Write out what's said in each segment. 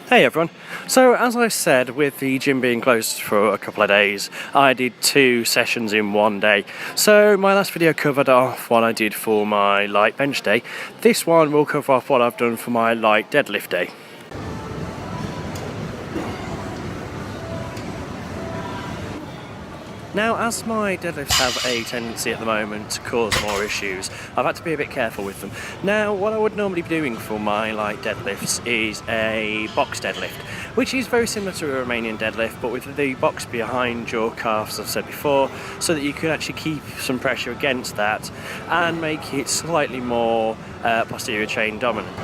Hey everyone. So as I said, with the gym being closed for a couple of days, I did 2 sessions in one day. So my last video covered off what I did for my light bench day. This one will cover off what I've done for my light deadlift day. Now, as my deadlifts have a tendency at the moment to cause more issues, I've had to be a bit careful with them. Now, what I would normally be doing for my light deadlifts is a box deadlift, which is very similar to a Romanian deadlift, but with the box behind your calf, as I've said before, so that you can actually keep some pressure against that and make it slightly more posterior chain dominant.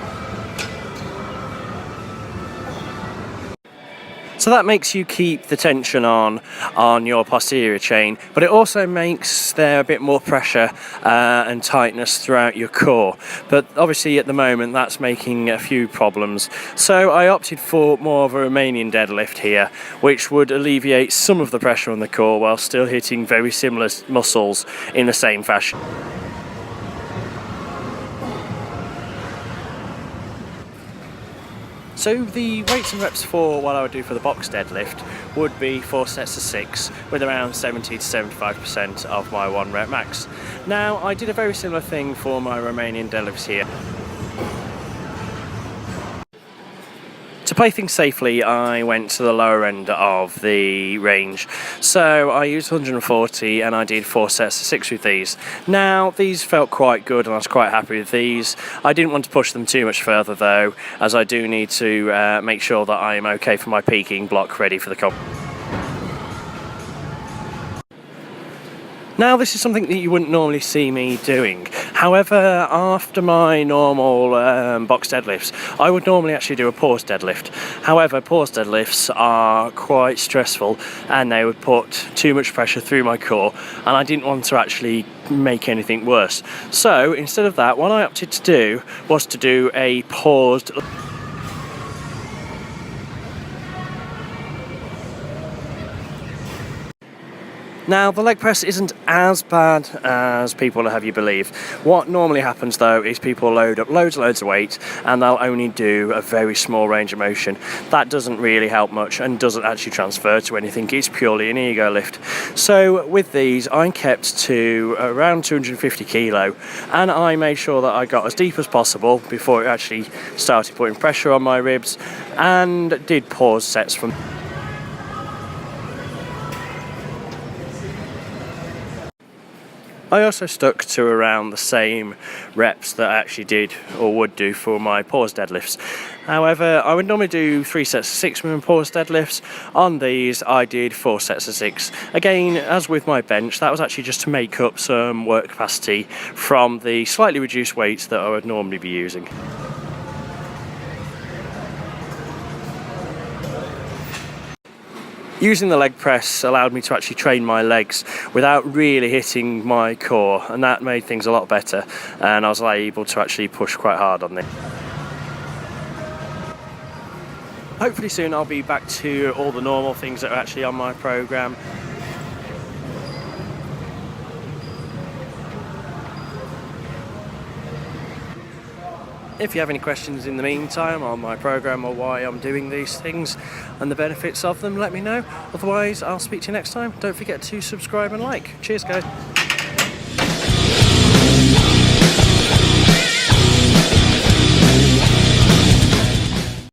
So that makes you keep the tension on your posterior chain, but it also makes there a bit more pressure and tightness throughout your core. But obviously at the moment that's making a few problems. So I opted for more of a Romanian deadlift here, which would alleviate some of the pressure on the core while still hitting very similar muscles in the same fashion. So the weights and reps for what I would do for the box deadlift would be 4 sets of 6 with around 70 to 75% of my 1 rep max. Now I did a very similar thing for my Romanian deadlifts here. To play things safely, I went to the lower end of the range. So I used 140 and I did 4 sets of 6 with these. Now, these felt quite good and I was quite happy with these. I didn't want to push them too much further though, as I do need to make sure that I am okay for my peaking block ready for the comp. Now, this is something that you wouldn't normally see me doing. However, after my normal box deadlifts, I would normally actually do a pause deadlift. However, pause deadlifts are quite stressful and they would put too much pressure through my core, and I didn't want to actually make anything worse. So instead of that, what I opted to do was to do a paused. Now, the leg press isn't as bad as people have you believe. What normally happens though is people load up loads and loads of weight and they'll only do a very small range of motion. That doesn't really help much and doesn't actually transfer to anything. It's purely an ego lift. So with these, I kept to around 250 kilo and I made sure that I got as deep as possible before it actually started putting pressure on my ribs, and did pause sets from. I also stuck to around the same reps that I actually did or would do for my pause deadlifts. However, I would normally do 3 sets of 6 with my pause deadlifts. On these, I did 4 sets of 6. Again, as with my bench, that was actually just to make up some work capacity from the slightly reduced weights that I would normally be using. Using the leg press allowed me to actually train my legs without really hitting my core, and that made things a lot better, and I was able to actually push quite hard on it. Hopefully soon I'll be back to all the normal things that are actually on my programme. If you have any questions in the meantime on my programme or why I'm doing these things and the benefits of them, let me know. Otherwise, I'll speak to you next time. Don't forget to subscribe and like. Cheers, guys.